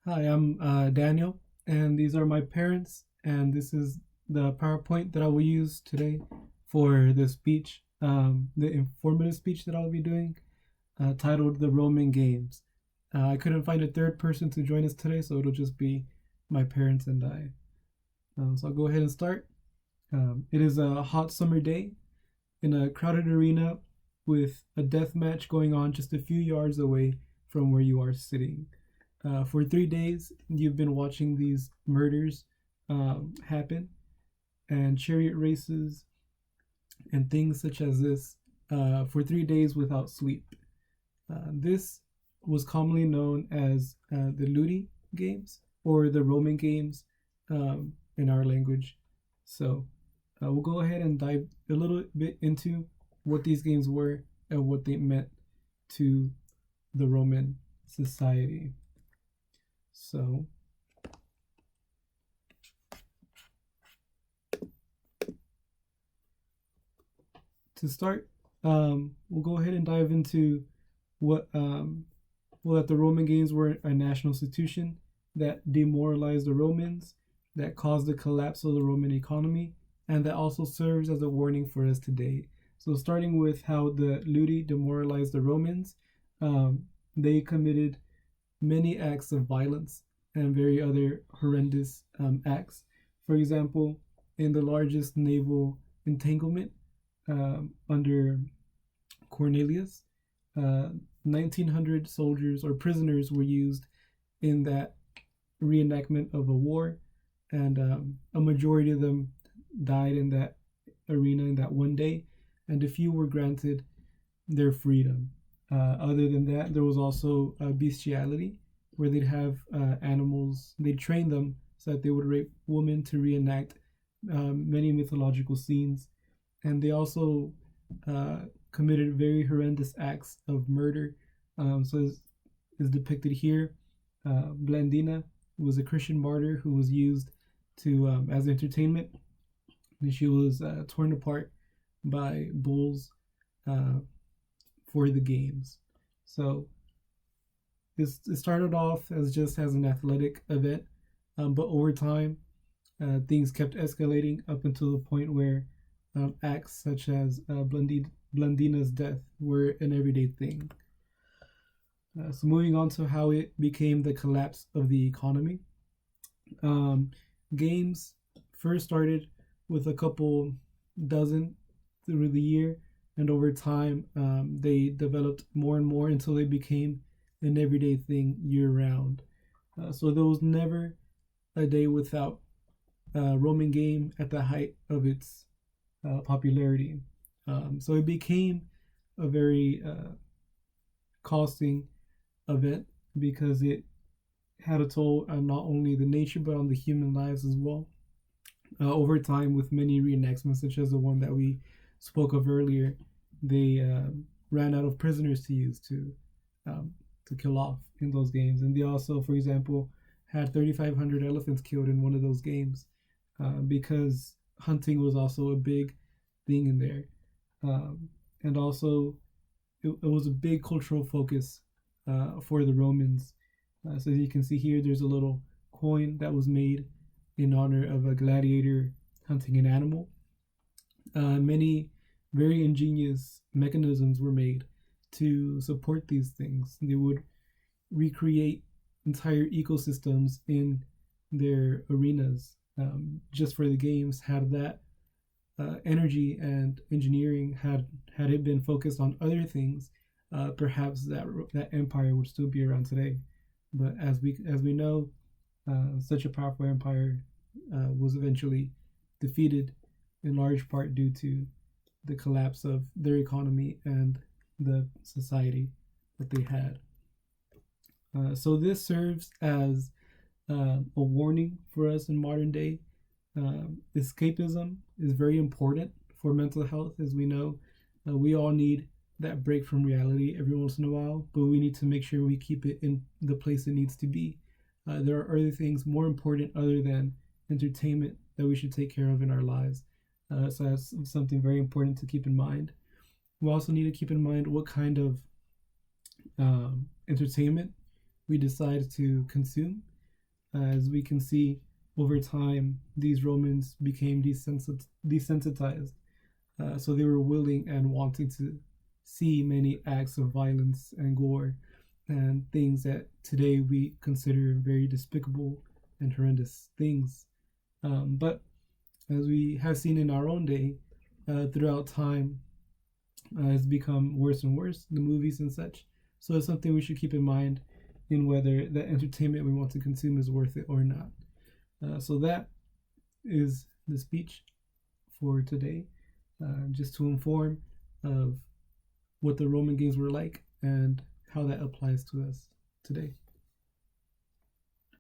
Hi, I'm Daniel, and these are my parents, and this is the PowerPoint that I will use today for the speech, the informative speech that I'll be doing, titled The Roman Games. I couldn't find a third person to join us today, so it'll just be my parents and I. So I'll go ahead and start. It is a hot summer day in a crowded arena with a death match going on just a few yards away from where you are sitting. For 3 days, you've been watching these murders happen and chariot races and things such as this for 3 days without sleep. This was commonly known as the Ludi Games or the Roman Games in our language. So we'll go ahead and dive a little bit into what these games were and what they meant to the Roman society. So to start, we'll go ahead and dive into what that the Roman games were a national institution that demoralized the Romans, that caused the collapse of the Roman economy, and that also serves as a warning for us today. So, starting with how the Ludi demoralized the Romans, they committed many acts of violence and very other horrendous acts. For example, in the largest naval entanglement under Cornelius, 1,900 soldiers or prisoners were used in that reenactment of a war, and a majority of them died in that arena in that one day, and a few were granted their freedom. Other than that, there was also bestiality, where they'd have animals, they'd train them so that they would rape women to reenact many mythological scenes. And they also uh, committed very horrendous acts of murder. So is depicted here. Blandina was a Christian martyr who was used to as entertainment, and she was torn apart by bulls uh, for the games. So it started off as just as an athletic event, but over time, things kept escalating up until the point where acts such as Blandina's death were an everyday thing. So moving on to how it became the collapse of the economy. Um, Games first started with a couple dozen through the year, and over time, they developed more and more until they became an everyday thing year round. So there was never a day without a Roman game at the height of its popularity. So it became a very costing event because it had a toll on not only the nature but on the human lives as well. Over time, with many reenactments, such as the one that we spoke of earlier, they ran out of prisoners to use um, to kill off in those games, and they also, for example, had 3,500 elephants killed in one of those games because hunting was also a big thing in there, and also it was a big cultural focus for the Romans. So as you can see here, there's a little coin that was made in honor of a gladiator hunting an animal. Many very ingenious mechanisms were made to support these things. They would recreate entire ecosystems in their arenas just for the games. Had that energy and engineering had it been focused on other things, perhaps that empire would still be around today. But as we know, such a powerful empire was eventually defeated in large part due to the collapse of their economy and the society that they had. So this serves as a warning for us in modern day. Escapism is very important for mental health, as we know. We all need that break from reality every once in a while, but we need to make sure we keep it in the place it needs to be. There are other things more important other than entertainment that we should take care of in our lives. So that's something very important to keep in mind. We also need to keep in mind what kind of entertainment we decide to consume. As we can see, over time, these Romans became desensitized. So they were willing and wanting to see many acts of violence and gore and things that today we consider very despicable and horrendous things. But as we have seen in our own day, throughout time, it's become worse and worse, the movies and such. So it's something we should keep in mind in whether the entertainment we want to consume is worth it or not. So that is the speech for today, just to inform of what the Roman games were like and how that applies to us today.